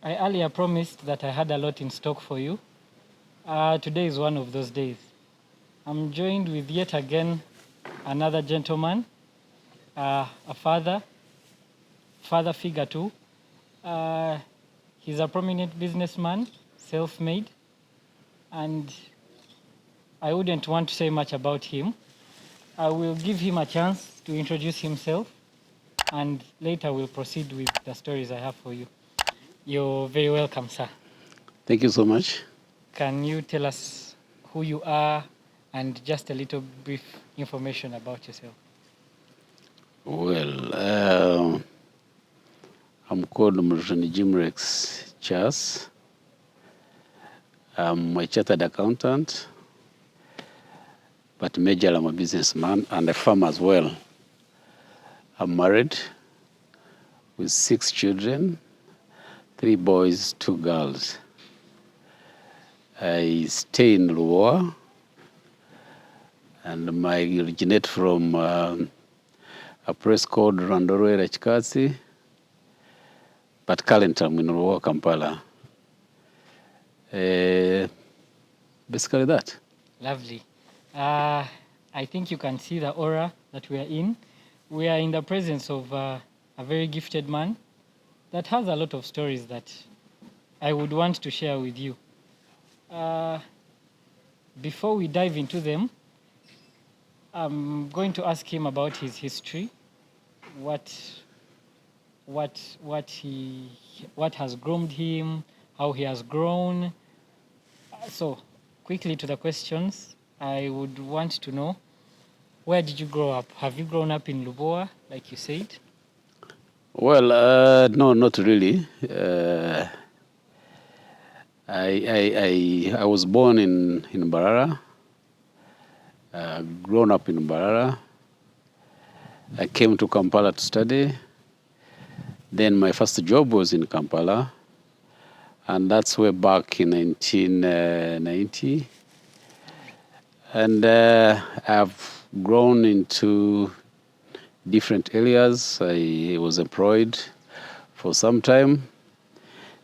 I earlier promised that I had a lot in stock for you. Today is one of those days. I'm joined with yet again another gentleman, a father figure too. He's a prominent businessman, self-made, and I wouldn't want to say much about him. I will give him a chance to introduce himself, and later we'll proceed with the stories I have for you. You're very welcome, sir. Thank you so much. Can you tell us who you are and just a little brief information about yourself? Well, I'm called Mujuni Jimrex Chas. I'm a chartered accountant, but majorly I'm a businessman and a farmer as well. I'm married with 6 children, 3 boys, 2 girls. I stay in Luoa, and I originate from a place called Randorwe Rachikasi, but currently I'm in Luoa, Kampala. Basically that. Lovely. I think you can see the aura that we are in. We are in the presence of a very gifted man that has a lot of stories that I would want to share with you. Before we dive into them, I'm going to ask him about his history, what has groomed him, how he has grown. So, quickly to the questions, I would want to know, where did you grow up? Have you grown up in Luboa, like you said? Well, no, not really. I was born in Mbarara, grown up in Mbarara. I came to Kampala to study. Then my first job was in Kampala, and that's way back in 1990. And I've grown into different areas. I was employed for some time.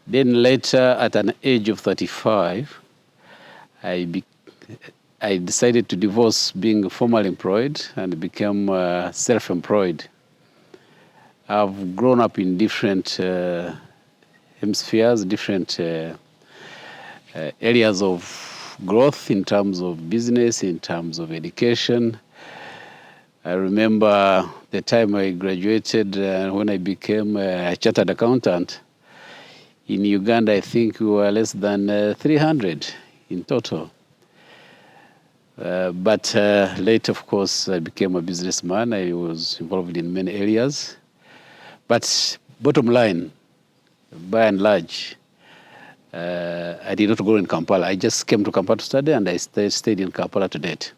Then later, at an age of 35, I decided to divorce being formally employed and become self-employed. I've grown up in different hemispheres, different areas of growth in terms of business, in terms of education. I remember the time I graduated when I became a chartered accountant. In Uganda, I think we were less than 300 in total. But later, of course, I became a businessman. I was involved in many areas. But bottom line, by and large, I did not grow in Kampala. I just came to Kampala to study, and I stayed in Kampala to date.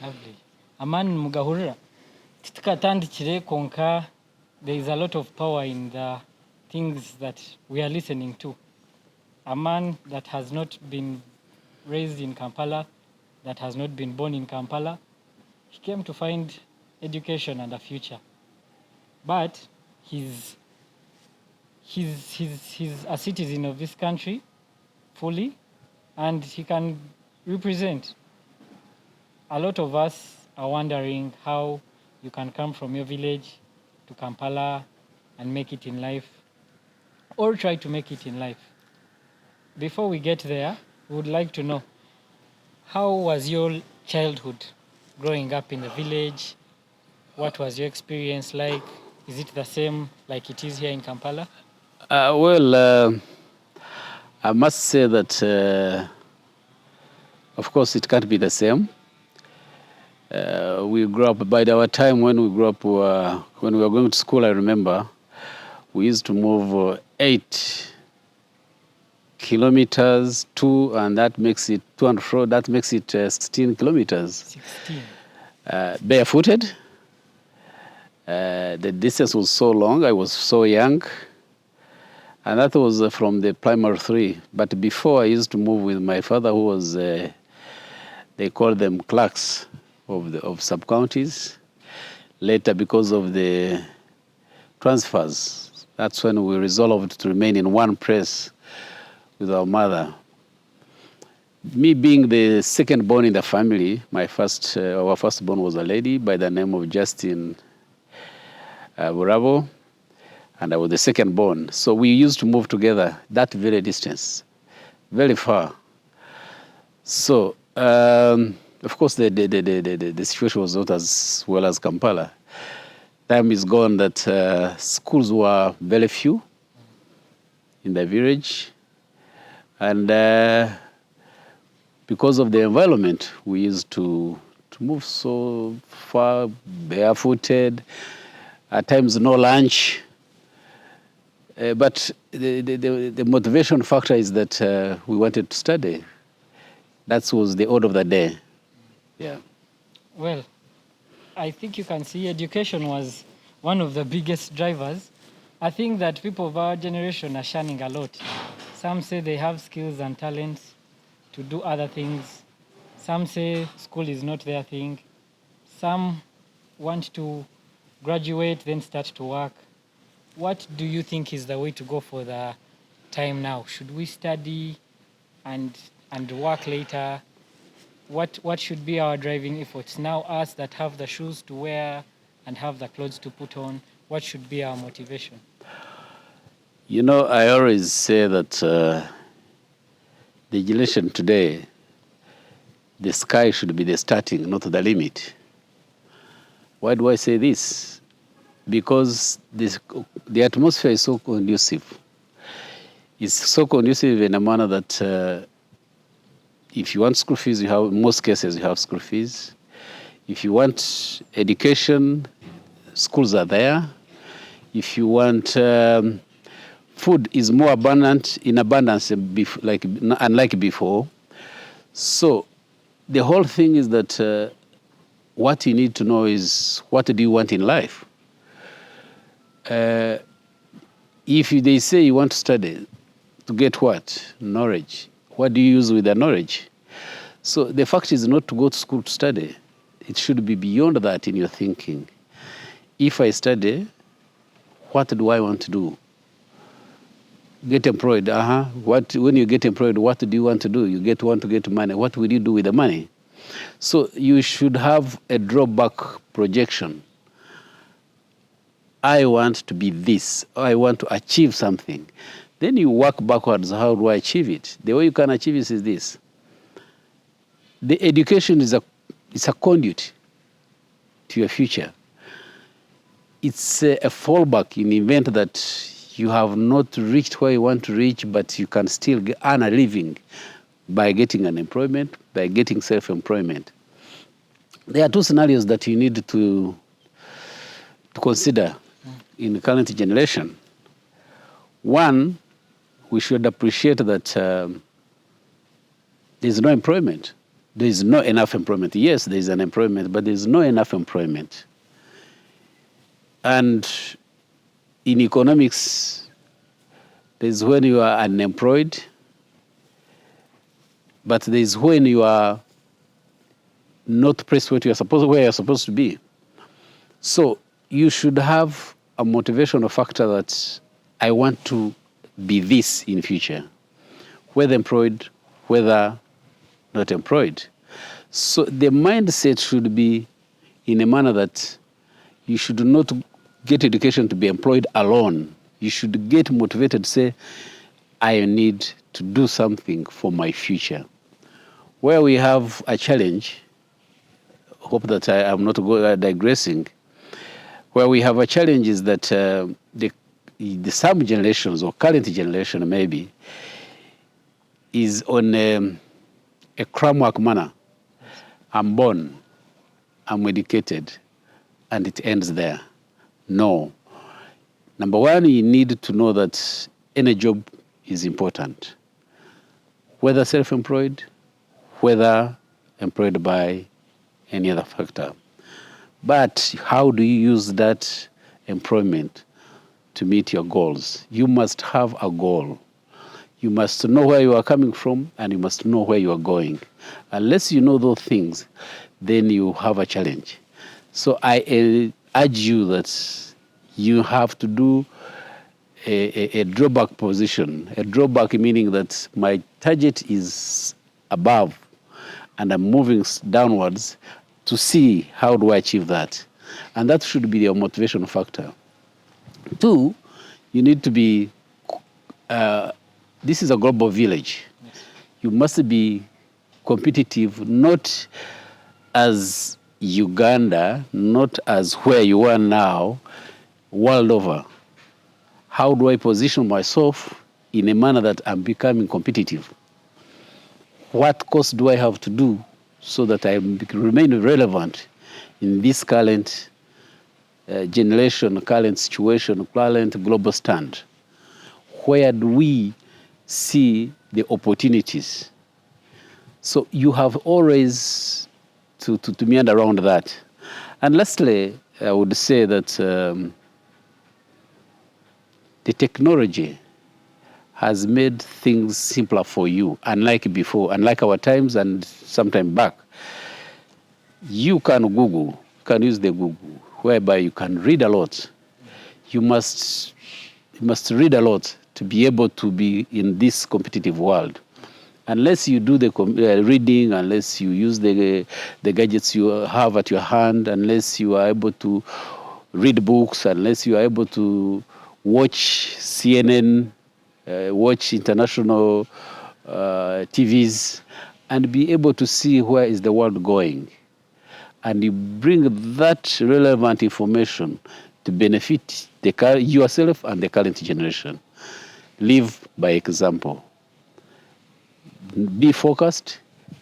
Lovely. Aman Mugahurira, titikatandikire konka, there is a lot of power in the things that we are listening to. A man that has not been raised in Kampala, that has not been born in Kampala, he came to find education and a future. But he's a citizen of this country fully, and he can represent. A lot of us are wondering how you can come from your village to Kampala and make it in life, or try to make it in life. Before we get there, we would like to know, how was your childhood growing up in the village? What was your experience like? Is it the same like it is here in Kampala? Well, I must say that, of course, it can't be the same. We grew up, by our time when we grew up, when we were going to school, I remember, we used to move 8 kilometers to, and that makes it 2 and 4, that makes it 16 kilometers. 16. Barefooted. The distance was so long, I was so young. And that was from the primary 3. But before, I used to move with my father, who was, they call them clerks of sub-counties. Later, because of the transfers, that's when we resolved to remain in one place with our mother. Me being the second born in the family, our firstborn was a lady by the name of Justin Bravo, and I was the second born. So we used to move together that very distance, very far. So, of course, the situation was not as well as Kampala. Time is gone that schools were very few in the village, and because of the environment, we used to move so far, barefooted, at times no lunch. But the motivation factor is that we wanted to study. That was the order of the day. Yeah. Well, I think you can see education was one of the biggest drivers. I think that people of our generation are shunning a lot. Some say they have skills and talents to do other things. Some say school is not their thing. Some want to graduate, then start to work. What do you think is the way to go for the time now? Should we study and work later? What should be our driving efforts? Now us that have the shoes to wear and have the clothes to put on, what should be our motivation? You know, I always say that the generation today, the sky should be the starting, not the limit. Why do I say this? Because the atmosphere is so conducive. It's so conducive in a manner that if you want school fees, in most cases, you have school fees. If you want education, schools are there. If you want food is more abundant, in abundance, unlike before. So the whole thing is that what you need to know is what do you want in life? If they say you want to study, to get what? Knowledge. What do you use with the knowledge? So the fact is not to go to school to study. It should be beyond that in your thinking. If I study, what do I want to do? Get employed. When you get employed, what do you want to do? You want to get money. What will you do with the money? So you should have a drawback projection. I want to be this. I want to achieve something. Then you work backwards. How do I achieve it? The way you can achieve it is this. The education is a conduit to your future. It's a fallback in the event that you have not reached where you want to reach, but you can still earn a living by getting an employment, by getting self-employment. There are two scenarios that you need to consider in the current generation. One, we should appreciate that there's no employment. There is not enough employment. Yes, there is an employment, but there's not enough employment. And in economics, there's when you are unemployed, but there's when you are not placed where you're supposed to be. So you should have a motivational factor that I want to be this in future, whether employed, whether not employed. So the mindset should be in a manner that you should not get education to be employed alone. You should get motivated to say, I need to do something for my future. Where we have a challenge, hope that I am not digressing, where we have a challenge is that the sub generations or current generation maybe is on a cramwork manner. I'm born, I'm educated, and it ends there. No. Number one, you need to know that any job is important, whether self-employed, whether employed by any other factor. But how do you use that employment to meet your goals? You must have a goal. You must know where you are coming from, and you must know where you are going. Unless you know those things, then you have a challenge. So I urge you that you have to do a drawback position. A drawback meaning that my target is above and I'm moving downwards to see how do I achieve that. And that should be your motivation factor. Two, you need to be, this is a global village. Yes. You must be competitive, not as Uganda, not as where you are now, world over. How do I position myself in a manner that I'm becoming competitive? What course do I have to do so that I remain relevant in this current generation, current situation, current global stand? Where do we see the opportunities? So you have always to meander around that. And lastly, I would say that the technology has made things simpler for you, unlike before, unlike our times and sometime back. You can Google, you can use the Google, whereby you can read a lot. You must read a lot to be able to be in this competitive world. Unless you do the reading, unless you use the gadgets you have at your hand, unless you are able to read books, unless you are able to watch CNN, watch international TVs, and be able to see where is the world going. And you bring that relevant information to benefit yourself and the current generation. Live by example. Be focused,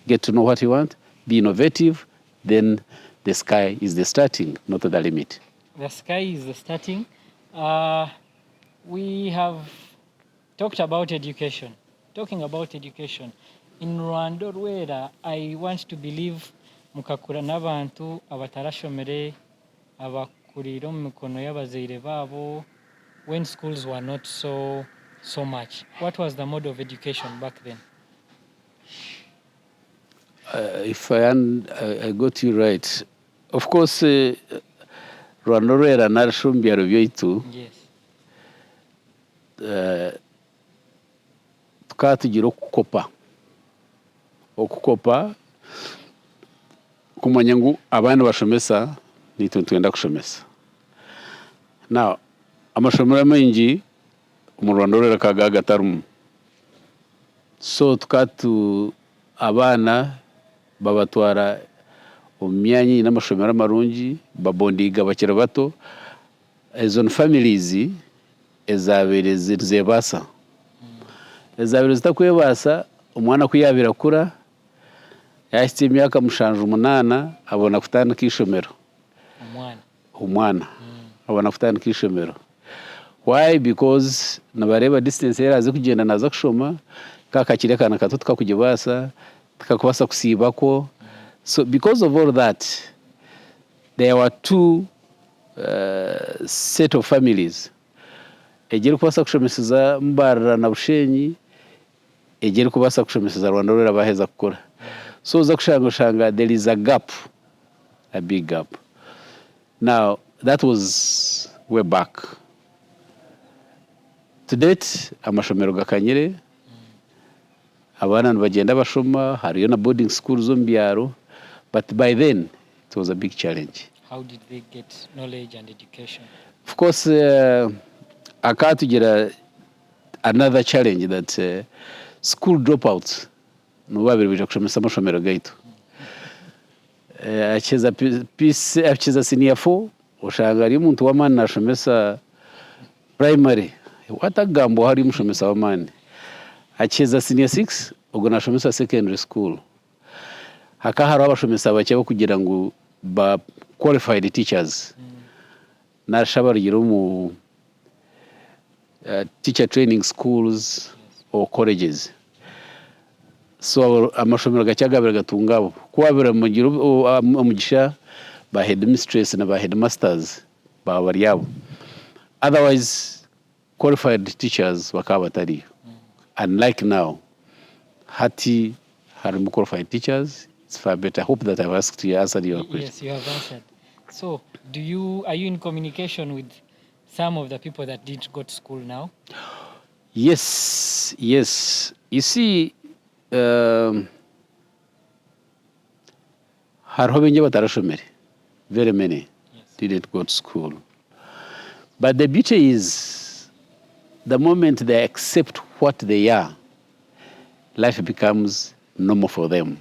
get to know what you want, be innovative, then the sky is the starting, not the limit. The sky is the starting. We have talked about education. Talking about education, in Rwanda rwera, I want to believe mukakura n'abantu abatarashomere abakurira mu mikono y'abazaire babo when schools were not so much. What was the mode of education back then? If I got you right, of course, Rwanda rwera narasho mu byaro byaitu. Yes. Tukaba tugira okukopa kumanya ngu abana bashomesa nitwe twenda kushomesa. Now, amashomero maingi mu Rwanda rwera kaga gatarumu. So tukaba abana babatwara omu myanya n'amashomero amarungi babondiga bakiri bato. Ezo families ezabeire zebaasa. Ezabeire zitakwebasa omwana kuyabira kura yahitse emyaka 7-8 abona kutandika ishomero. Omwana abona kutandika ishomero. Why? Because nabareba distance yari azi kugenda naza kushoma kakakire kana kato tukakugibasa tukakubasa kusibako. So because of all that, there were two set of families. Ejeri kubasa kushomeseza Mbarara na Bushenyi, ejeri kubasa kushomeseza Rwanda rwera baheza kukora. So za kushanga there is a gap, a big gap. Now that was way back. To date, amashomero gakanyire, abana bagenda bashoma, hariyo na boarding schools zo mbyaro, but by then it was a big challenge. How did they get knowledge and education? Of course, akatugira another challenge that school dropouts no babiri bija kushomesa amashomero gaitu. Acheza senior 4 ushanga ari umuntu w'amani nashomesa primary. Watagambo hari mushomesa w'amani. Acheza senior 6 ubwo nashomesa secondary school. Hakaharo abashomesa bake bo kugira ngo ba qualified teachers. Nashabarira mu teacher training schools or colleges. So amashomero gacyagabira gatungabo kwabira mugisha ba headmistress na ba headmasters ba bariyabo. Otherwise qualified teachers bakaba batari. Unlike now, hati harimu qualified teachers. It's far better. I hope that I've answered your question. Yes, you have answered. So, are you in communication with some of the people that did go to school now? Yes. You see, hariho bengi batarashomere. Very many didn't go to school. But the beauty is, the moment they accept what they are, life becomes normal for them.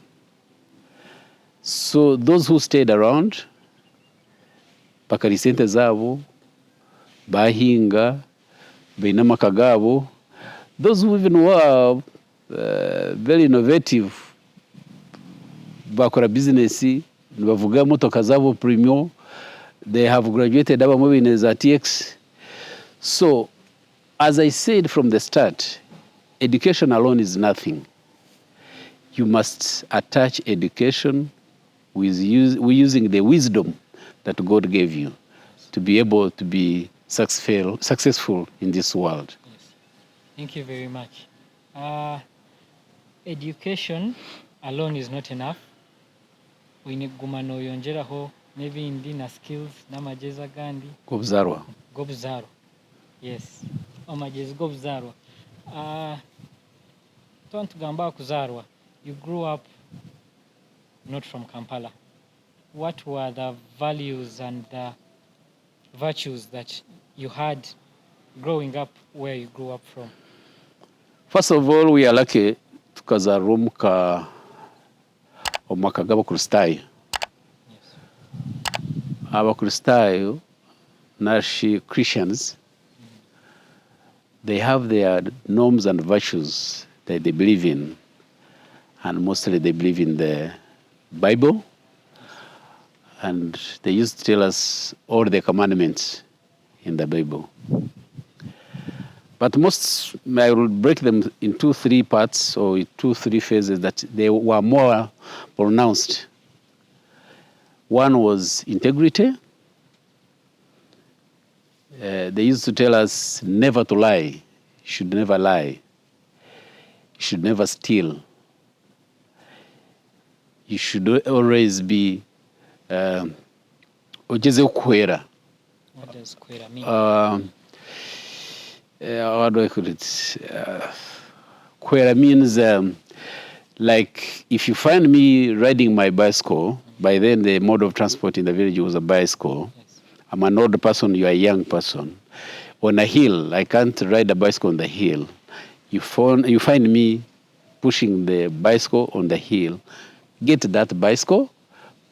So those who stayed around, bakari sente zabo, bahinga, baina amaka gabo, those who even were very innovative, bakora business, bavuga motoka zabo premium, they have graduated abamwe bine za TX. So, as I said from the start, education alone is nothing. You must attach education with using the wisdom that God gave you to be able to be successful in this world. Yes. Thank you very much. Education alone is not enough. We need gumano yonjeraho maybe indi na skills n'amagezi agandi go buzarwa. Yes, amagezi go buzarwa. Tugamba kuzarwa, you grew up not from Kampala. What were the values and the virtues that you had growing up where you grew up from? First of all, we are lucky tukazarumuka omwaka g'abakristayo. Abakristayo, nashi Christians, they have their norms and virtues that they believe in, and mostly they believe in the Bible, and they used to tell us all the commandments in the Bible. But most, I will break them in 2-3 parts or 2-3 phases that they were more pronounced. One was integrity. They used to tell us never to lie. You should never lie. You should never steal. You should always be ojeze ukwera. What does kwera mean? How do I put it? Kwera means like if you find me riding my bicycle, by then the mode of transport in the village was a bicycle. Yes. I'm an old person, you are a young person. On a hill, I can't ride a bicycle on the hill. You find me pushing the bicycle on the hill. Get that bicycle,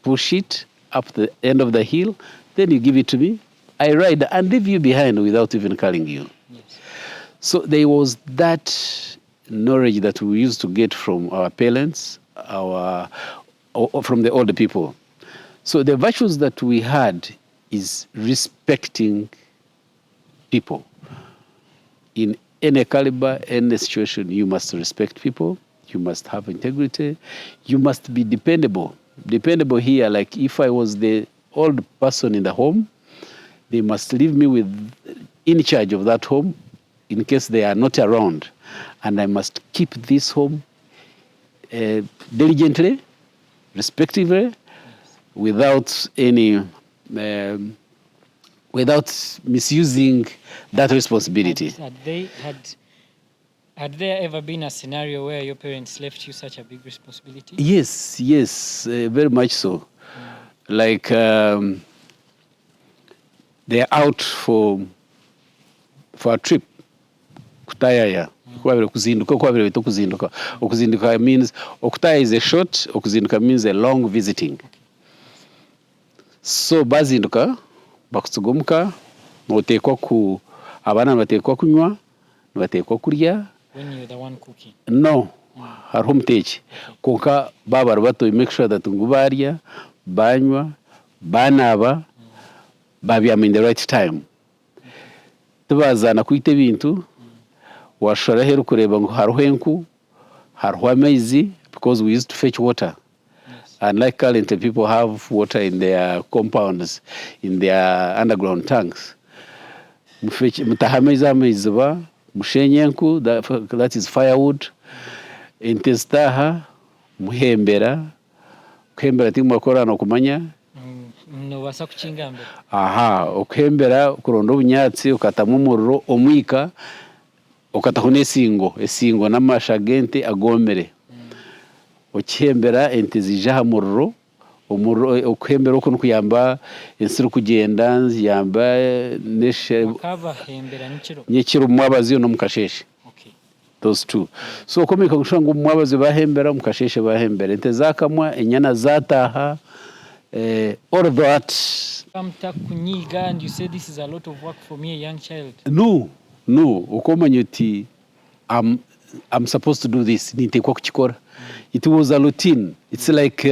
push it up the end of the hill, then you give it to me. I ride and leave you behind without even calling you. Yes. So there was that knowledge that we used to get from our parents, from the older people. So the virtues that we had is respecting people. In any caliber, any situation, you must respect people. You must have integrity. You must be dependable. Dependable here, like if I was the old person in the home, they must leave me in charge of that home in case they are not around. And I must keep this home diligently, respectively, without any, without misusing that responsibility. Had there ever been a scenario where your parents left you such a big responsibility? Yes, very much so. Like they're out for a trip. Kutayaya. Kuzinduka. Okuzinduka means okutaya is a short, okuzinduka means a long visiting. So bazinduka bakutugumuka notekwa ku abana batekwa kunywa batekwa kurya. When you're the one cooking? No, hariho omuteeki konka baba bato make sure that ngubarya banywa banaba babyama in the right time. Tubazana kwita ebintu washora hero kureba ngo hariho enku hariho amaizi because we used to fetch water. Yes. Unlike currently, people have water in their compounds, in their underground tanks. Mutaha amaizi ba mushenye enku, that is firewood. Intestaha muhembera kuhembera timu wakora no kumanya nobasa kukinga mbere. Aha, okuhembera kuronda obunyatsi ukatamu omuriro omwika ukataho esingo n'amashagente agomere. Okihembera ente zija aha muriro okuhembera oku nikuyamba ensiri kugenda ziyamba bakabahembera nyekiro mwabazi n'omukasheshe. Those two. So komeka kushanga ngu mwabazi bahembera omukasheshe bahembera ente zakamwa enyana zataha all that. Kunyiga, and you say this is a lot of work for me, a young child. No ukomanya uti I'm supposed to do this nitekwa kukikora. It was a routine. It's like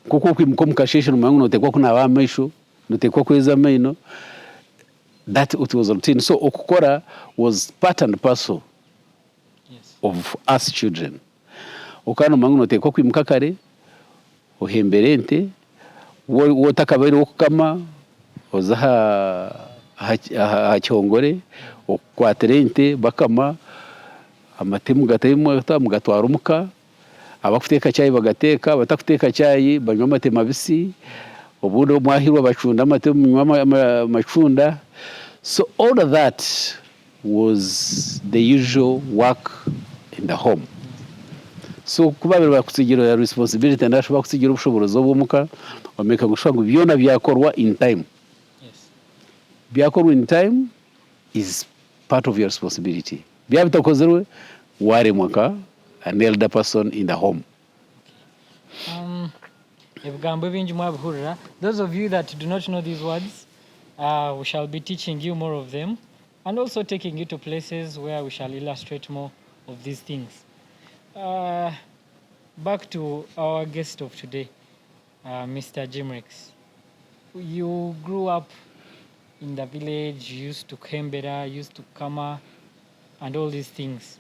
kuko kwimuka mukasheshe n'umangu notekwa kunaba amaisho notekwa kweza amaino. That it was a routine. So okukora was part and parcel of us children. Ukana n'umangu notekwa kwimuka kare ohembere ente wotakabaire okukama oza ha kyongore okwatira ente bakama amatemu gatemu mugatwara umuka abakuteka cyayi bagateka batakuteka cyayi banywa amate mabisi obundo mwahirwa bacunda amatemu nywa amacunda. So all of that was the usual work in the home. So kubabira bakusigira responsibility ndashobora kusigira ubushobozi obumuka omeka gushanga byona byakorwa in time. Byakorwa in time is part of your responsibility. Byabitakozerwe ware mwaka an elder person in the home. Those of you that do not know these words, we shall be teaching you more of them and also taking you to places where we shall illustrate more of these things. Back to our guest of today, Mr. Jimrex. You grew up in the village, you used to Kembera, used to Kama, and all these things,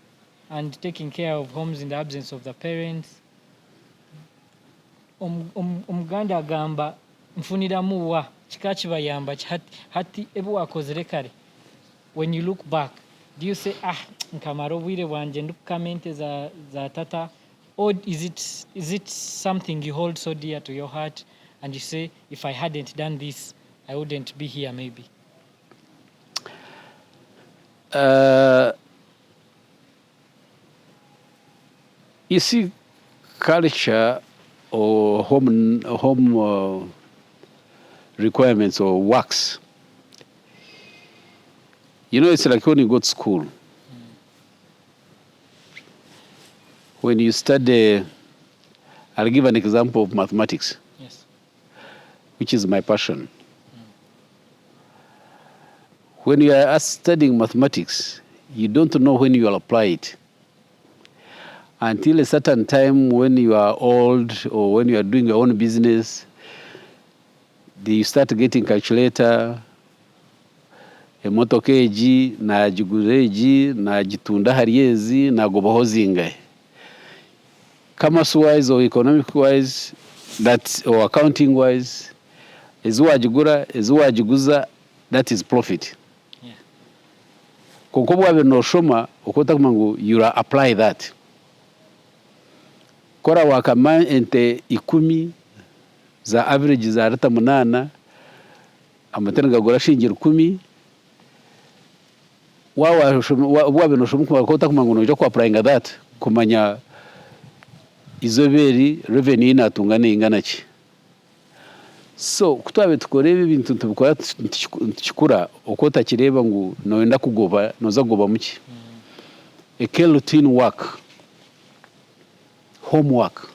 and taking care of homes in the absence of the parents. Omuganda gamba mfunira muwa chikachiba yamba hati ebu wakozere kare. When you look back, do you say nkamaro bwire wanje ndukamente za tata, or is it something you hold so dear to your heart and you say, if I hadn't done this I wouldn't be here maybe? You see, culture or home requirements or works, you know, it's like when you go to school. When you study, I'll give an example of mathematics, which is my passion. When you are studying mathematics, you don't know when you will apply it. Until a certain time when you are old or when you are doing your own business, you start getting calculator, emotoka egi, najigura egi, najitunda hariezi, nagobaho zingahe. Commerce-wise or economic-wise, or accounting-wise, eziwagiguza, that is profit. Konkobu wabe no shoma, okota kumangu, you apply that. Kora wakama ente 10 za average za rata 8, amatena gagura shingira 10, wabe no shoma okota kumangu no ku applying that, kumanya izoberi revenue inatungana ingana ki. So kutwabe tukorebe ibintu tubikora tukikura okota kireba ngo noenda kugoba noza kugoba muki. A routine work, homework.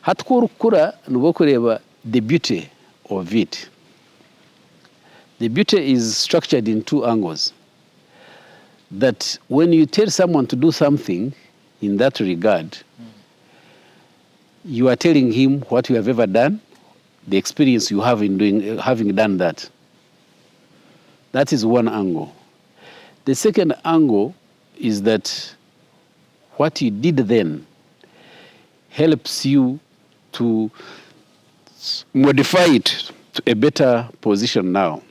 Hatukuru kura nubo kureba the beauty of it. The beauty is structured in 2 angles. That when you tell someone to do something in that regard, you are telling him what you have ever done, the experience you have in having done that. That is one angle. The second angle is that what you did then helps you to modify it to a better position now.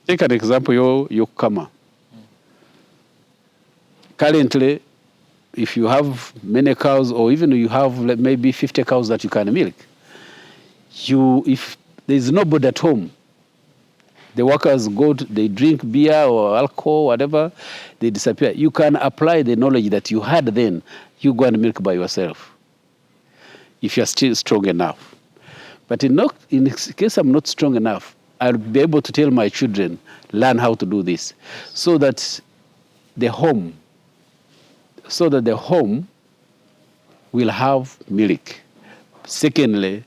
Take an example, your Kama. Currently, if you have many cows, or even you have maybe 50 cows that you can milk, if there's nobody at home, the workers they drink beer or alcohol, whatever, they disappear. You can apply the knowledge that you had then. You go and milk by yourself, if you're still strong enough. But in case I'm not strong enough, I'll be able to tell my children, learn how to do this, so that the home will have milk. Secondly,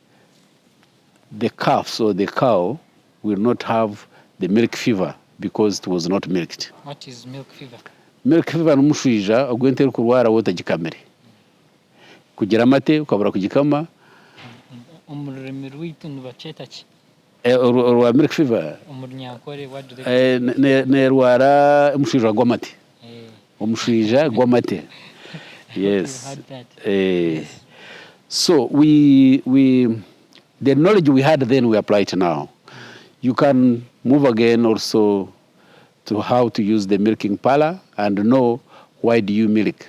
the calves or the cow will not have the milk fever because it was not milked. What is milk fever? Milk fever n'umushwija ogwentera kurwara wotagikamere. Kugira amate ukabura kugikama. Umurimi rwitu nibaceta ki? Urwa milk fever. Umurnyankore what do they? Nerwara umushwija gw'amate. Umushwija gw'amate. Yes. So the knowledge we had then we apply it now. You can move again also to how to use the milking parlor and know why do you milk.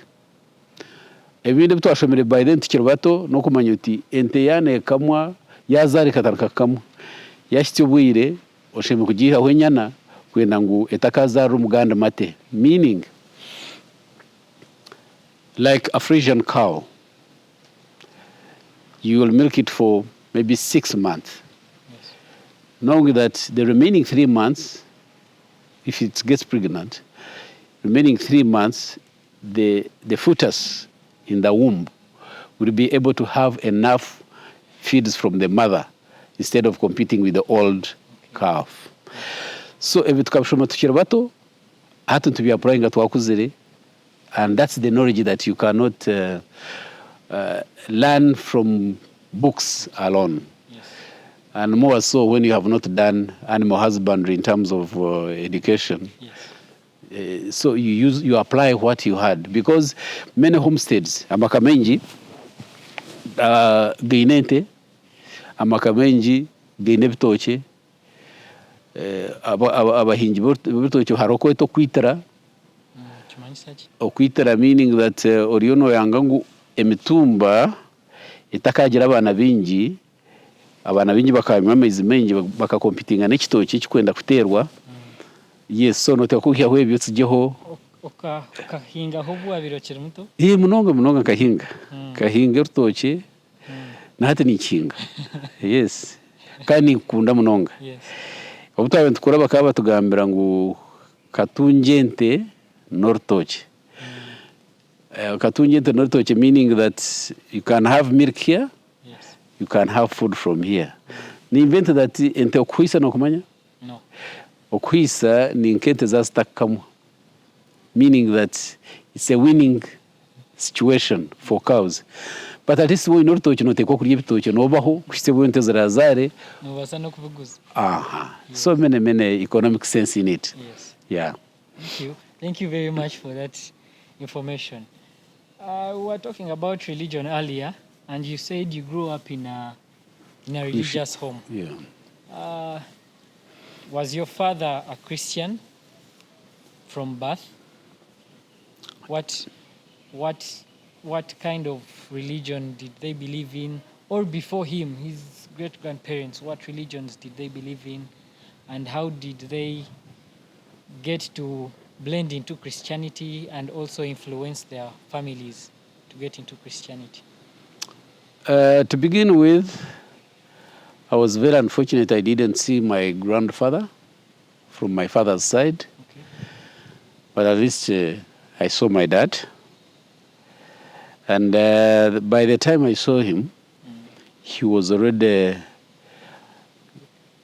Ebindi bitwashomere by then tukiri bato no kumanya uti ente yane kamwa yazari kataraka kamwa yashitse ubwire osheme kugiha hwenyana kwenda ngo etakaza rumuganda mate, meaning like a Frisian cow, you will milk it for maybe 6 months. Yes. Knowing that the remaining 3 months, if it gets pregnant, remaining 3 months, the fetus in the womb will be able to have enough feeds from the mother instead of competing with the old calf. So if it comes from a tukiri bato, happen to be applying at wakuzere, and that's the knowledge that you cannot learn from books alone. Yes. And more so when you have not done animal husbandry in terms of education. Yes. So you apply what you had, because many homesteads, amakamenji, gainente, amakamenji, gainebitoche, abahinji bitoche haroko eto kwitara. Okwitara meaning that oriono yangangu emitumba itakagira abana bingi bakanywa amaizi mengi bakakompitinga n'ekitoki kikwenda kuterwa. Yes, so note kuhiya hwe byotsejeho okahinga ho bwabirokera muto munonga kahinga urutoki nahati nikinga. Yes, kandi kunda munonga. Yes, obutawe ntukura bakaba batugambira ngo katungente n'urutoki. Katungente n'urutoki meaning that you can have milk here. Yes. You can have food from here. Ni invent that ente okuhisa no kumanya? No. Okuhisa ni nkente zasitakamwa, meaning that it's a winning situation for cows. But at least when n'urutoki notekwa kurya ibitoki nobaho kushitse bwente zirazare nobasa no kuvuguza. Yes. So many economic sense in it. Yes. Yeah. Thank you very much for that information. We were talking about religion earlier, and you said you grew up in a religious home. Yeah. Was your father a Christian from birth? What kind of religion did they believe in? Or before him, his great-grandparents, what religions did they believe in? And how did they get to blend into Christianity and also influence their families to get into Christianity? To begin with, I was very unfortunate I didn't see my grandfather from my father's side. Okay. But at least I saw my dad. And by the time I saw him, he was already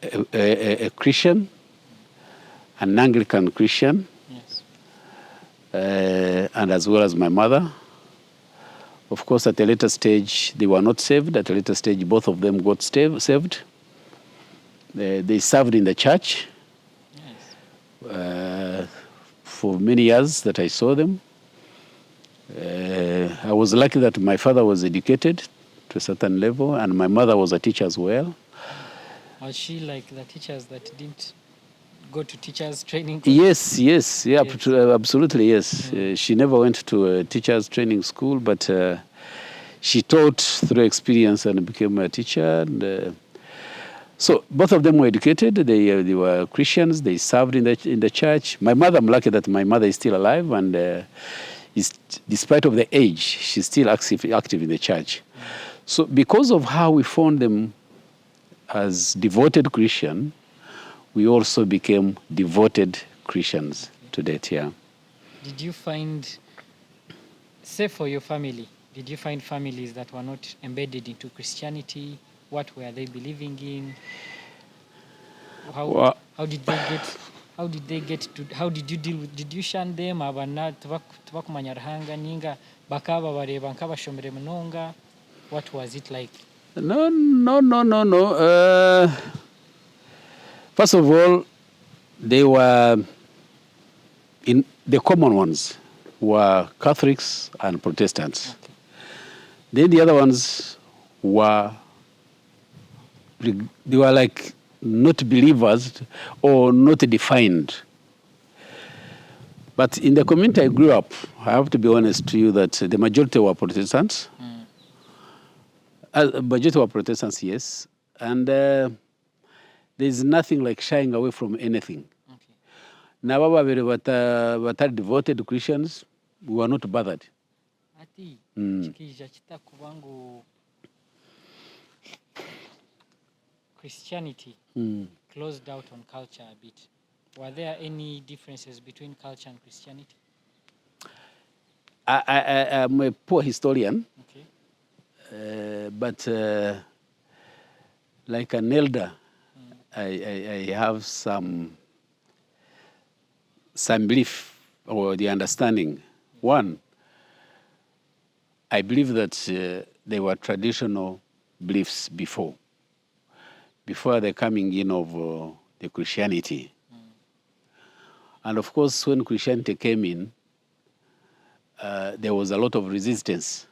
a Christian, an Anglican Christian. Yes. And as well as my mother. Of course, at a later stage, they were not saved. At a later stage, both of them got saved. They served in the church. Yes. For many years that I saw them. I was lucky that my father was educated to a certain level, and my mother was a teacher as well. Was she like the teachers that didn't go to teachers training? Yes, absolutely, yes. She never went to a teachers training school, but she taught through experience and became a teacher. And So both of them were educated. They were Christians. They served in the church. My mother, I'm lucky that my mother is still alive, and is, despite of the age, she's still active in the church. So because of how we found them as devoted Christian, we also became devoted Christians to that. Yeah. Did you find, say for your family, did you find families that were not embedded into Christianity? What were they believing in? Well, How did they get? How did they get to? How did you deal with? Did you shun them? Abana tubakumanya ruhanga ninga bakaba bareba nk'abashomere munonga. What was it like? No. First of all, they were in the common ones were Catholics and Protestants. Okay. Then the other ones were like not believers or not defined. But in the community I grew up, I have to be honest to you that the majority were Protestants. Majority were Protestants, yes. And there's nothing like shying away from anything. Okay. Now, what are devoted Christians, we were not bothered. Ati chikija kitakubangu Christianity closed out on culture a bit. Were there any differences between culture and Christianity? I'm a poor historian, Okay. but like an elder, I have some belief or the understanding. One, I believe that there were traditional beliefs before the coming in of the Christianity. And of course, when Christianity came in, there was a lot of resistance.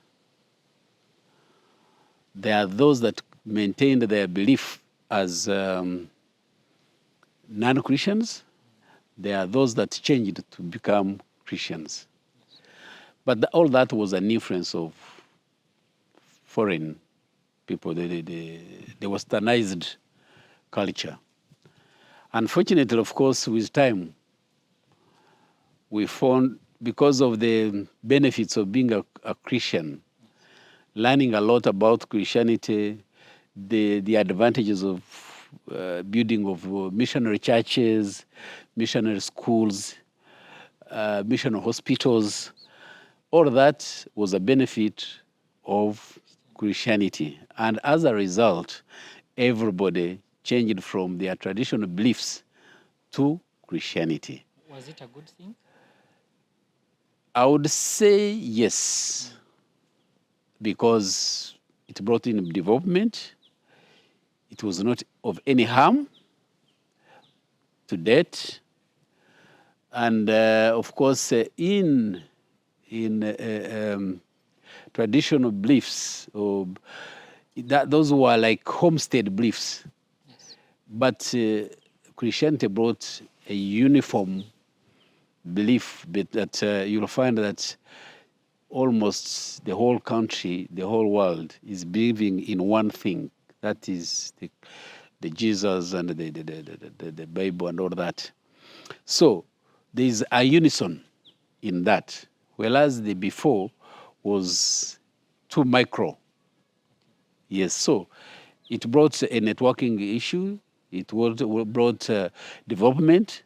There are those that maintained their belief as non-Christians. There are those that changed to become Christians. But all that was an influence of foreign people, the westernized culture. Unfortunately, of course, with time, we found, because of the benefits of being a Christian, learning a lot about Christianity, the advantages of building of missionary churches, missionary schools, missionary hospitals, all that was a benefit of Christianity. And as a result, everybody changed from their traditional beliefs to Christianity. Was it a good thing? I would say yes, because it brought in development. It was not of any harm to that. And of course, in traditional beliefs, those were like homestead beliefs. Yes. But Christianity brought a uniform belief that you'll find that almost the whole country, the whole world is believing in one thing. That is the Jesus and the Bible and all that. So there's a unison in that, whereas the before was too micro. Yes, so it brought a networking issue. It brought development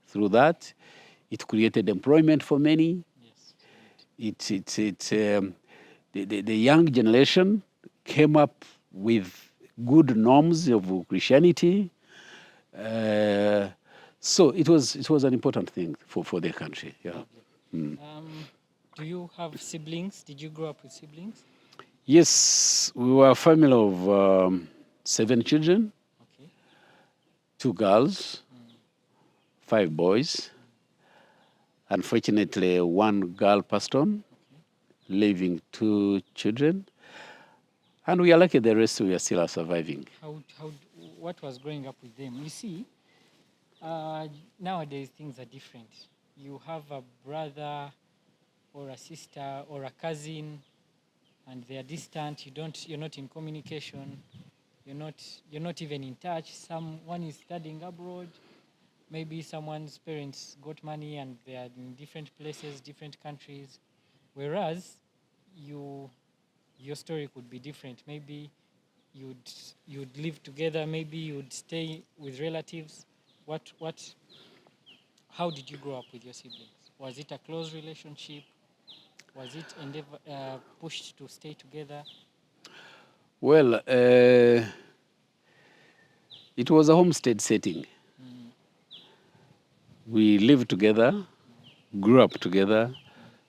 through that. It created employment for many. Yes. The young generation came up with good norms of Christianity. So it was an important thing for the country. Yeah. Do you have siblings? Did you grow up with siblings? Yes, we were a family of 7 children, Okay. 2 girls, 5 boys. Unfortunately, 1 girl passed on, leaving 2 children. And we are lucky the rest we are still surviving. What was growing up with them? You see, nowadays things are different. You have a brother or a sister or a cousin, and they are distant. You're not in communication. you're not even in touch. Someone is studying abroad. Maybe someone's parents got money and they are in different places, different countries. Whereas your story could be different. Maybe you'd live together. Maybe you'd stay with relatives. How did you grow up with your siblings? Was it a close relationship? Was it pushed to stay together? Well, it was a homestead setting. We lived together, grew up together,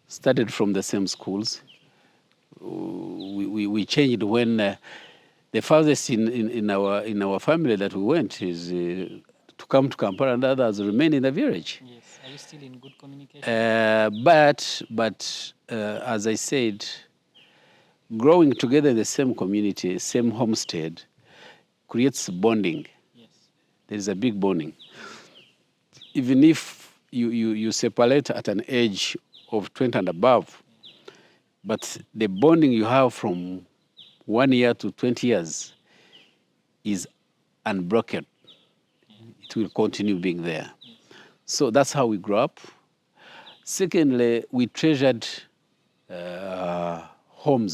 started from the same schools. We changed when the farthest in our family that we went is to come to Kampala, and others remain in the village. Yes. Are you still in good communication? But as I said, growing together in the same community, same homestead, creates bonding. Yes. There is a big bonding. Even if you separate at an age of 20 and above, but the bonding you have from 1 year to 20 years is unbroken. It will continue being there. So that's how we grew up. Secondly, we treasured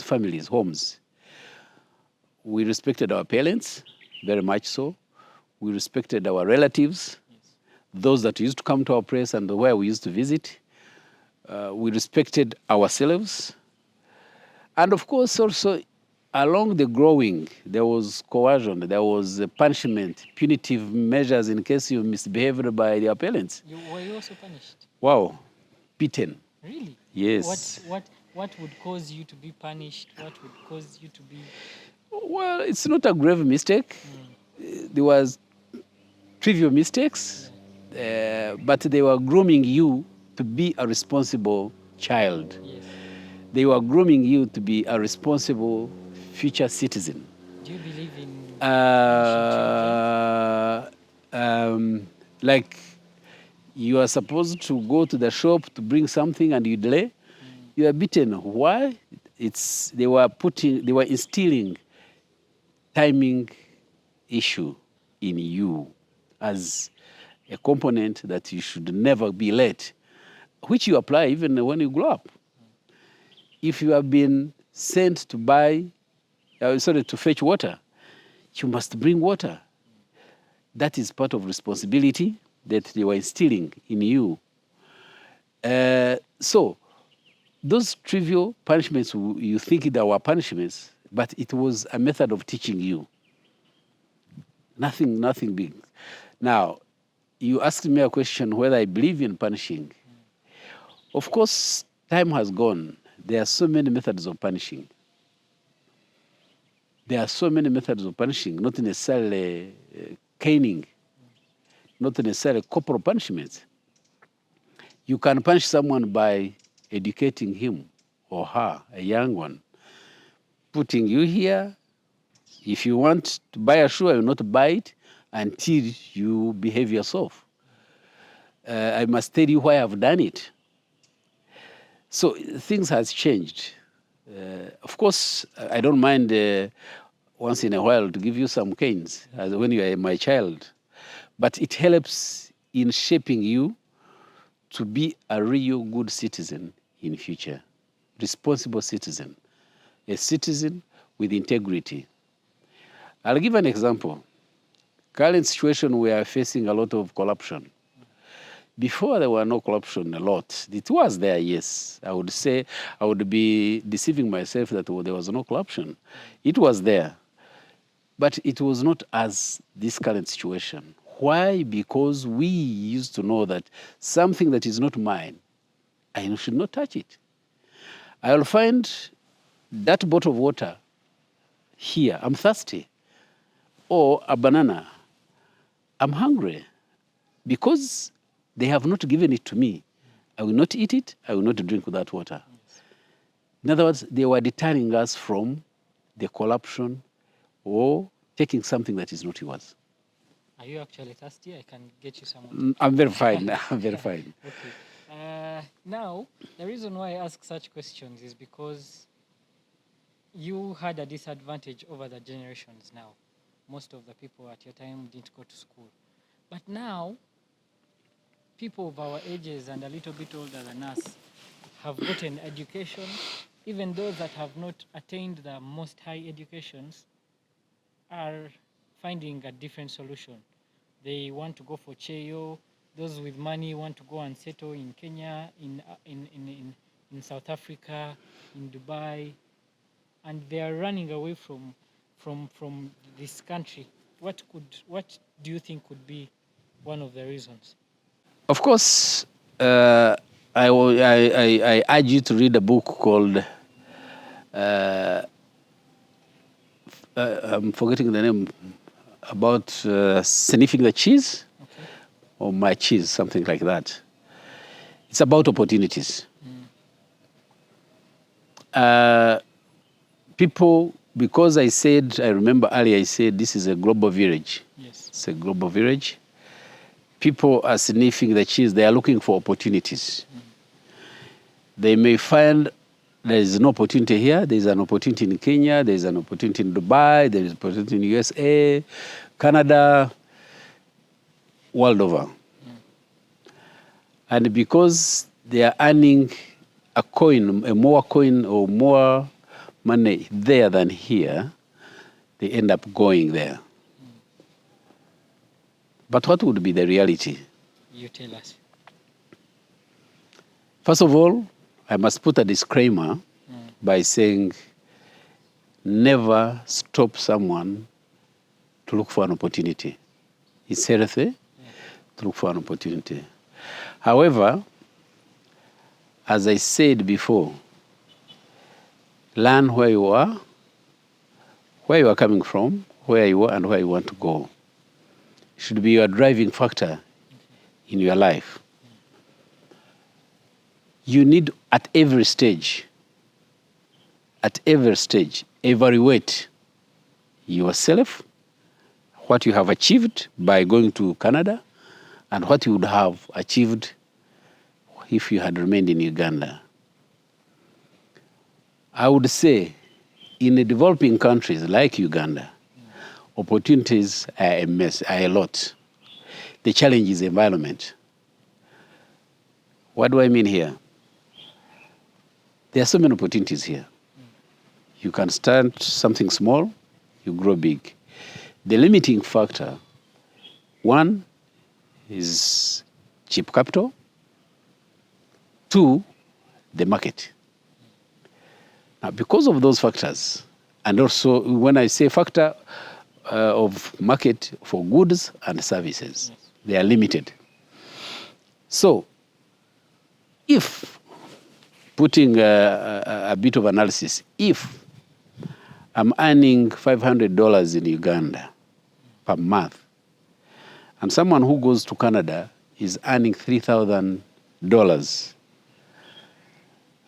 families, homes. We respected our parents, very much so. We respected our relatives, those that used to come to our place and where we used to visit. We respected ourselves. And of course, also, along the growing, there was coercion, there was punishment, punitive measures in case you misbehaved by your parents. Were you also punished? Wow, beaten. Really? Yes. What would cause you to be punished? What would cause you to be... Well, it's not a grave mistake. There was trivial mistakes, but they were grooming you to be a responsible child. Yes. They were grooming you to be a responsible future citizen. Do you believe in like you are supposed to go to the shop to bring something and you delay, you are beaten. Why? They were instilling timing issue in you as a component that you should never be late, which you apply even when you grow up. If you have been sent to to fetch water, you must bring water. That is part of responsibility that they were instilling in you. So those trivial punishments, you think they were punishments, but it was a method of teaching you. Nothing big. Now, you asked me a question whether I believe in punishing. Of course, time has gone. There are so many methods of punishing. Not necessarily caning, not necessarily corporal punishments. You can punish someone by educating him or her, a young one, putting you here. If you want to buy a shoe, I will not buy it until you behave yourself. I must tell you why I've done it. So things has changed. Of course, I don't mind once in a while to give you some canes when you are my child, but it helps in shaping you to be a real good citizen in future, responsible citizen, a citizen with integrity. I'll give an example. Current situation, we are facing a lot of corruption. Before there were no corruption a lot. It was there, yes. I would say I would be deceiving myself that there was no corruption. It was there. But it was not as this current situation. Why? Because we used to know that something that is not mine, I should not touch it. I will find that bottle of water here, I'm thirsty. Or a banana, I'm hungry. Because they have not given it to me, I will not eat it, I will not drink that water. Yes. In other words, they were deterring us from the corruption or taking something that is not yours. Are you actually thirsty? I can get you some water. I'm very fine. I'm very fine. Okay. Now, the reason why I ask such questions is because you had a disadvantage over the generations now. most of the people at your time didn't go to school. But now, people of our ages and a little bit older than us have gotten education. Even those that have not attained the most high educations are finding a different solution. They want to go for cheo. Those with money want to go and settle in Kenya, in South Africa, in Dubai, and they are running away from this country. What do you think could be one of the reasons? Of course, I urge you to read a book called, I'm forgetting the name, about sniffing the cheese, Okay. or my cheese, something like that. It's about opportunities. People, because I remember earlier I said this is a global village. Yes. It's a global village. People are sniffing the cheese. They are looking for opportunities. They may find there is no opportunity here. There is an opportunity in Kenya. There is an opportunity in Dubai. There is an opportunity in USA, Canada, world over. And because they are earning a more coin or more money there than here, they end up going there. But what would be the reality? You tell us. First of all, I must put a disclaimer by saying never stop someone to look for an opportunity. It's healthy to look for an opportunity. However, as I said before, learn where you are coming from, where you are, and where you want to go. It should be your driving factor in your life. You need at every stage, evaluate yourself, what you have achieved by going to Canada, and what you would have achieved if you had remained in Uganda. I would say in the developing countries like Uganda, opportunities are a lot. The challenge is the environment. What do I mean here? There are so many opportunities here. You can start something small, you grow big. The limiting factor, one, is cheap capital. Two, the market. Now, because of those factors, and also when I say factor of market for goods and services, they are limited. So, if, putting a bit of analysis, if I'm earning $500 in Uganda per month, and someone who goes to Canada is earning $3,000,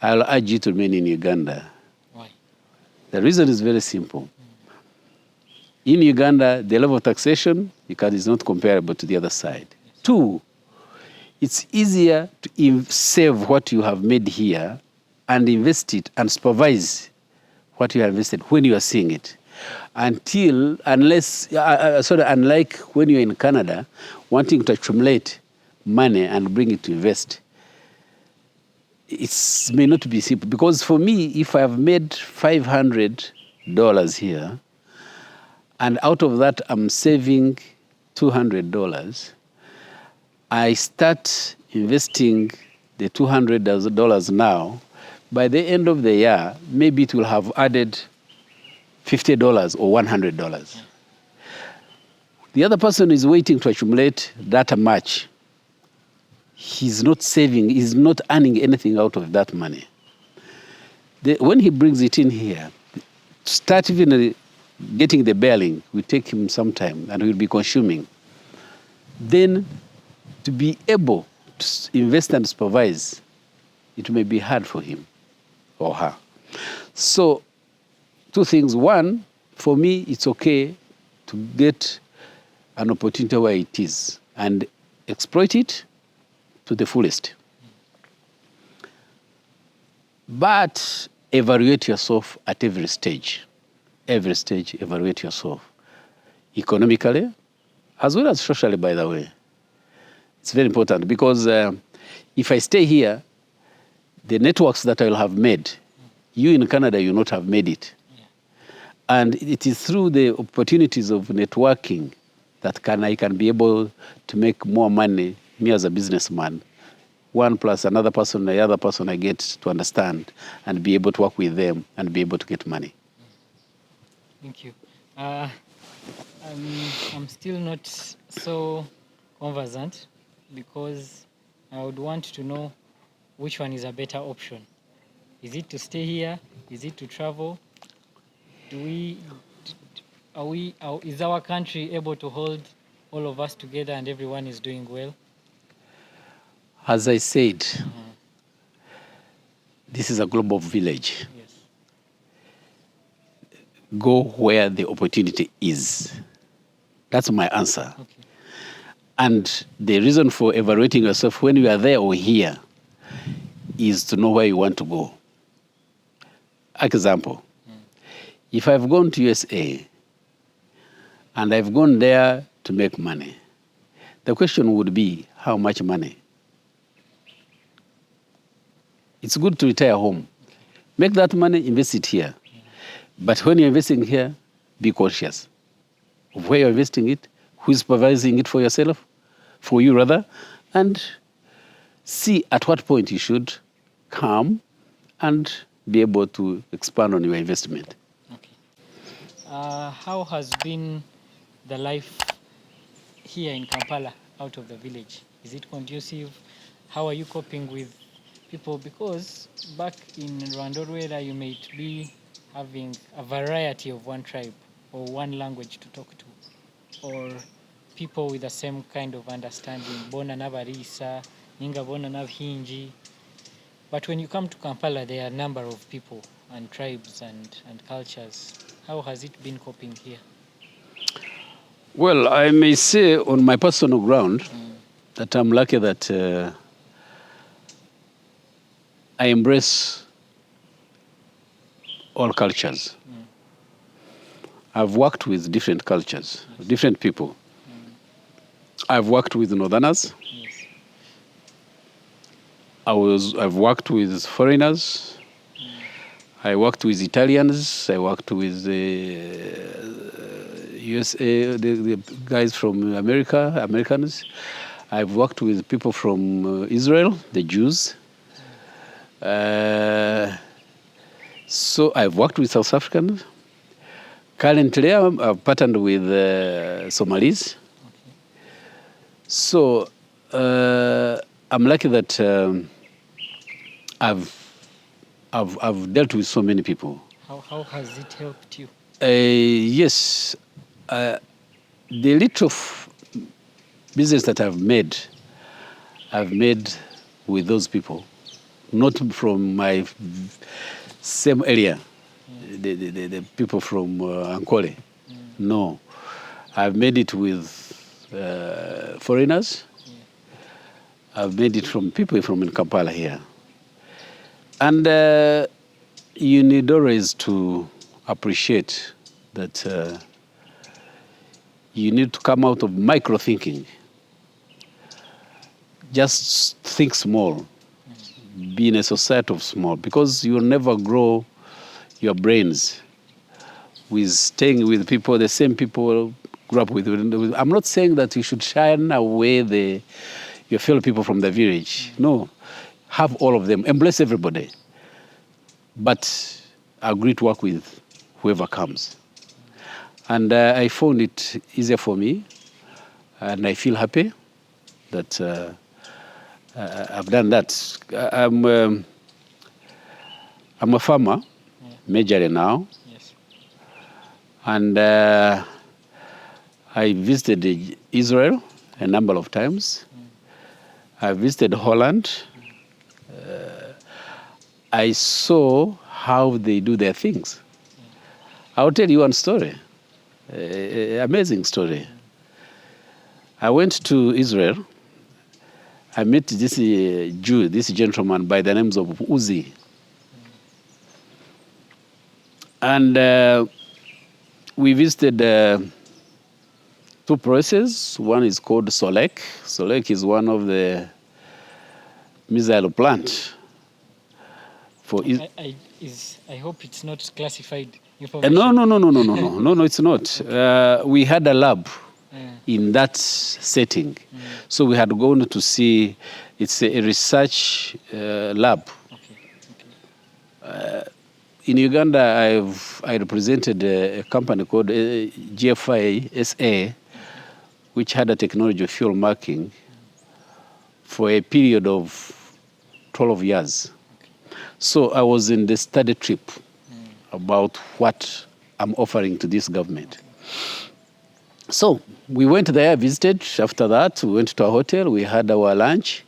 I'll urge you to remain in Uganda. Why? The reason is very simple. In Uganda, the level of taxation is not comparable to the other side. Yes. Two, it's easier to save what you have made here and invest it and supervise what you have invested when you are seeing it. Unlike when you're in Canada, wanting to accumulate money and bring it to invest, it may not be simple. Because for me, if I have made $500 here, and out of that I'm saving $200, I start investing the $200 now. By the end of the year, maybe it will have added $50 or $100. The other person is waiting to accumulate that much. He's not saving, he's not earning anything out of that money. When he brings it in here, start even getting the bearing will take him some time and will be consuming. Then to be able to invest and supervise, it may be hard for him or her. So, two things. One, for me, it's okay to get an opportunity where it is and exploit it to the fullest. But evaluate yourself at every stage. Every stage, evaluate yourself. economically, as well as socially, by the way. It's very important because if I stay here, the networks that I will have made, you in Canada, you will not have made it. Yeah. And it is through the opportunities of networking that I can be able to make more money, me as a businessman. One plus another person, the other person I get to understand and be able to work with them and be able to get money. Thank you. I'm still not so conversant because I would want to know which one is a better option. Is it to stay here? Is it to travel? Is our country able to hold all of us together and everyone is doing well? As I said, this is a global village. Yes. Go where the opportunity is. That's my answer. Okay. And the reason for evaluating yourself when you are there or here is to know where you want to go. Example, if I've gone to USA and I've gone there to make money, the question would be, how much money? It's good to retire home. Make that money, invest it here. But when you're investing here, be conscious of where you're investing it, who's supervising it for yourself, for you rather, and see at what point you should come and be able to expand on your investment. Okay. How has been the life here in Kampala, out of the village? Is it conducive? How are you coping with people? Because back in Rwanda, you might be having a variety of one tribe or one language to talk to, or people with the same kind of understanding. Bona n'abarisa, ninga bona n'abahingi. But when you come to Kampala, there are a number of people and tribes and cultures. How has it been coping here? Well, I may say on my personal ground that I'm lucky that I embrace all cultures. I've worked with different cultures, different people. I've worked with Northerners. Yes. I've worked with foreigners. I worked with Italians. I worked with USA, the guys from Americans. I've worked with people from Israel, the Jews. So I've worked with South Africans. Currently, I've partnered with Somalis. Okay. So I'm lucky that I've dealt with so many people. How has it helped you? Yes, the little business that I've made with those people, not from my same area, the people from Ankole. No, I've made it with foreigners. Yeah. I've made it from people from Kampala here. And you need always to appreciate that you need to come out of micro thinking. Just think small. Be in a society of small, because you will never grow your brains with staying with people, the same people grew up with. I'm not saying that you should shine away your fellow people from the village. No, have all of them, embrace everybody, but agree to work with whoever comes. And I found it easier for me, and I feel happy that I've done that. I'm a farmer, majorly now. Yes. And I visited Israel a number of times. I visited Holland. I saw how they do their things. I'll tell you one story, amazing story. I went to Israel. I met this Jew, this gentleman by the names of Uzi. And we visited two processes. One is called Solek. Solek is one of the missile plant. I hope it's not classified information. No, it's not. We had a lab in that setting. So we had gone to see, it's a research lab. In Uganda, I represented a company called GFI SA, which had a technology of fuel marking for a period of 12 years. So I was in the study trip about what I'm offering to this government. So we went there, visited. After that, we went to a hotel. We had our lunch.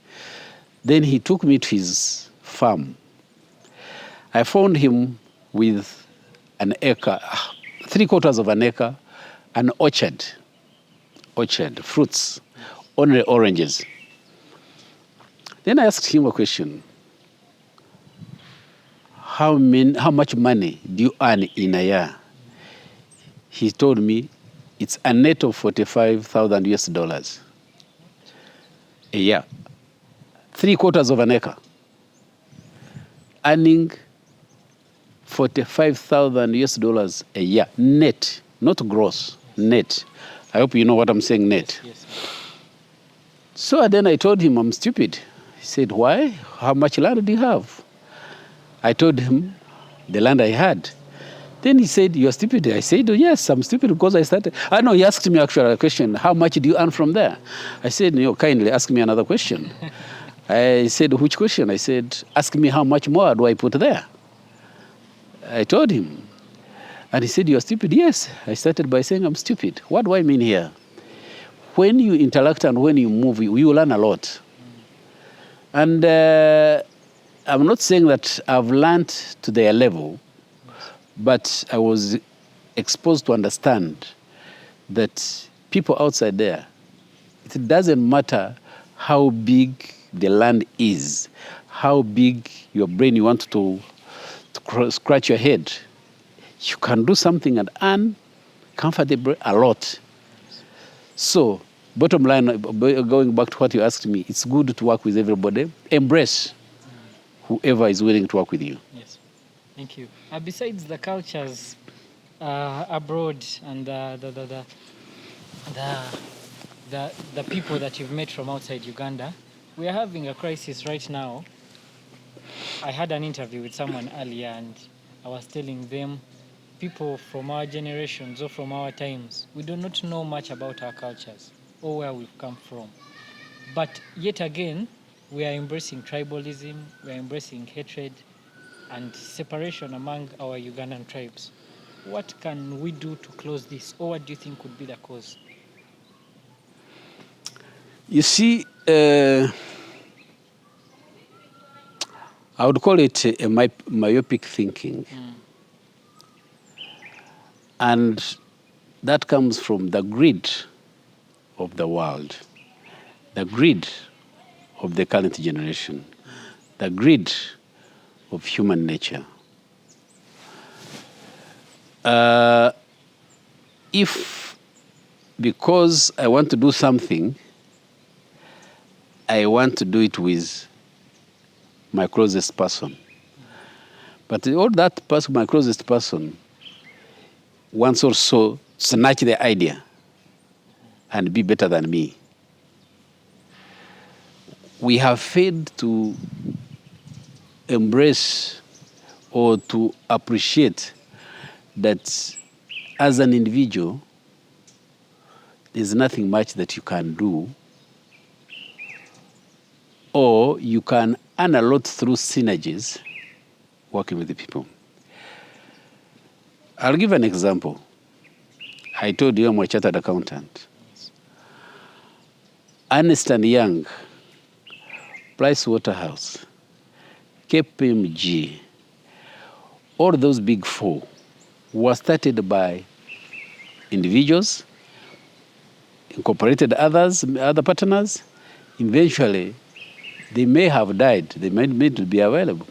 Then he took me to his farm. I found him with an acre, 3/4 of an acre, an orchard, fruits, only oranges. Then I asked him a question. How much money do you earn in a year? He told me it's a net of $45,000 a year. 3/4 of an acre. Earning $45,000 a year, net, not gross, net. I hope you know what I'm saying, net. Yes. So then I told him I'm stupid. He said, why? How much land do you have? I told him the land I had. Then he said, you're stupid. I said, oh, yes, I'm stupid because I started. I know, he asked me actually a question, how much do you earn from there? I said, kindly ask me another question. I said, which question? I said, ask me how much more do I put there? I told him. And he said, you're stupid. Yes. I started by saying I'm stupid. What do I mean here? When you interact and when you move, you learn a lot. And I'm not saying that I've learned to their level, but I was exposed to understand that people outside there, it doesn't matter how big the land is, how big your brain you want to scratch your head. You can do something and earn comfortably a lot. So, bottom line, going back to what you asked me, it's good to work with everybody. Embrace whoever is willing to work with you. Yes, thank you. Besides the cultures abroad and the people that you've met from outside Uganda, we are having a crisis right now. I had an interview with someone earlier and I was telling them, people from our generations or from our times, we do not know much about our cultures or where we've come from. But yet again, we are embracing tribalism, we are embracing hatred and separation among our Ugandan tribes. What can we do to close this, or what do you think would be the cause? You see, I would call it a myopic thinking. And that comes from the greed of the world, the greed of the current generation, the greed of human nature. If because I want to do something, I want to do it with my closest person. But all that person, my closest person, wants also snatch the idea and be better than me. We have failed to embrace or to appreciate that as an individual, there's nothing much that you can do, or you can earn a lot through synergies working with the people. I'll give an example. I told you I'm a chartered accountant. Ernst & Young, Price Waterhouse, KPMG, all those big four were started by individuals, incorporated other partners. Eventually, they may have died. They might need to be available.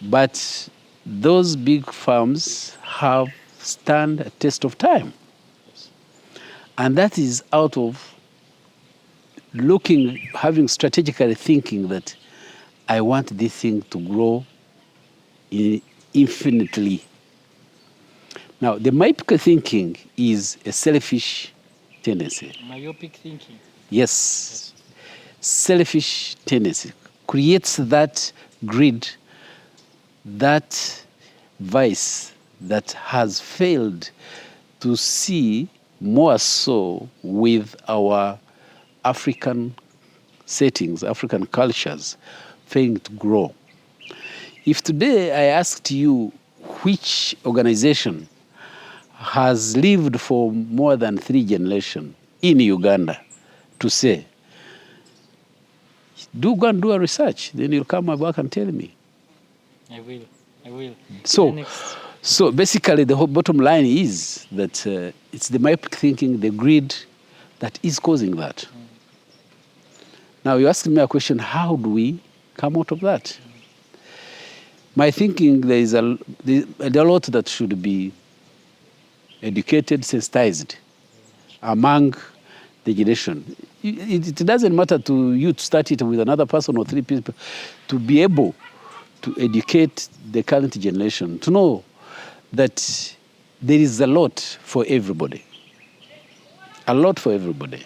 But those big firms have stand a test of time. And that is out of having strategically thinking that I want this thing to grow infinitely. Now, the myopic thinking is a selfish tendency. Myopic thinking. Yes. Selfish tendency creates that greed, that vice that has failed to see more so with our African settings, African cultures, failing to grow. If today I asked you which organization has lived for more than 3 generations in Uganda, to say, go and do a research, then you'll come back and tell me. I will. So basically the whole bottom line is that it's the myopic thinking, the greed that is causing that. Now you're asking me a question, how do we come out of that? My thinking, there are a lot that should be educated, sensitized among the generation. It doesn't matter to you to start it with another person or 3 people, to be able to educate the current generation, to know that there is a lot for everybody. A lot for everybody.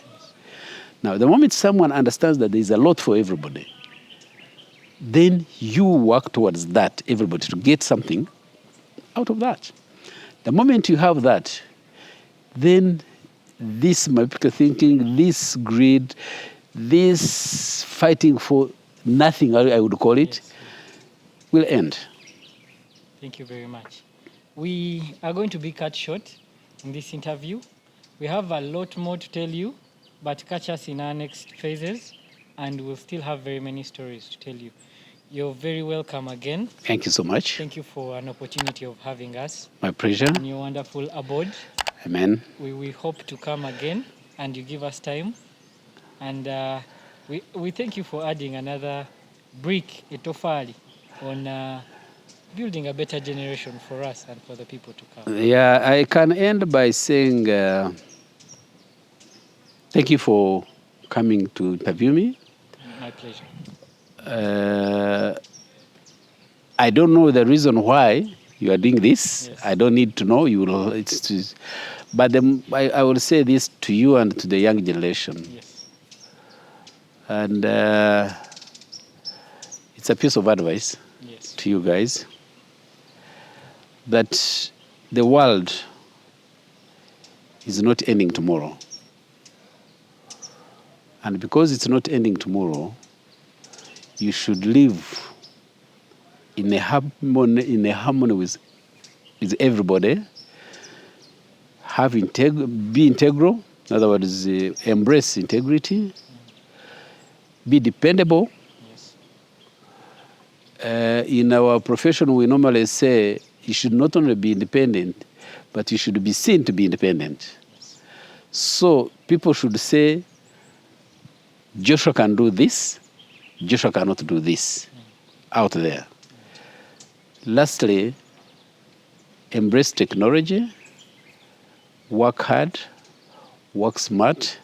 Now, the moment someone understands that there is a lot for everybody, then you work towards that, everybody, to get something out of that. The moment you have that, then this myopic thinking, this greed, this fighting for nothing, I would call it, will end. Thank you very much. We are going to be cut short in this interview. We have a lot more to tell you, but catch us in our next phases, and we'll still have very many stories to tell you. You're very welcome again. Thank you so much. Thank you for an opportunity of having us. My pleasure. In your wonderful abode. Amen. We hope to come again, and you give us time. And we thank you for adding another brick, a tofali, on building a better generation for us and for the people to come. Yeah, I can end by saying thank you for coming to interview me. My pleasure. I don't know the reason why you are doing this. Yes. I don't need to know. But I will say this to you and to the young generation. Yes. And it's a piece of advice to you guys, that the world is not ending tomorrow. And because it's not ending tomorrow, you should live in a harmony with everybody. Be integral. In other words, embrace integrity. Be dependable. Yes. In our profession, we normally say you should not only be independent, but you should be seen to be independent. Yes. So people should say, Joshua can do this, Joshua cannot do this out there. Lastly, embrace technology, work hard, work smart,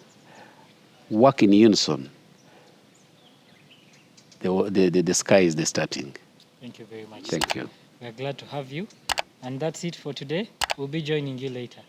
work in unison. The sky is the starting. Thank you very much. Thank you. We're glad to have you. And that's it for today. We'll be joining you later.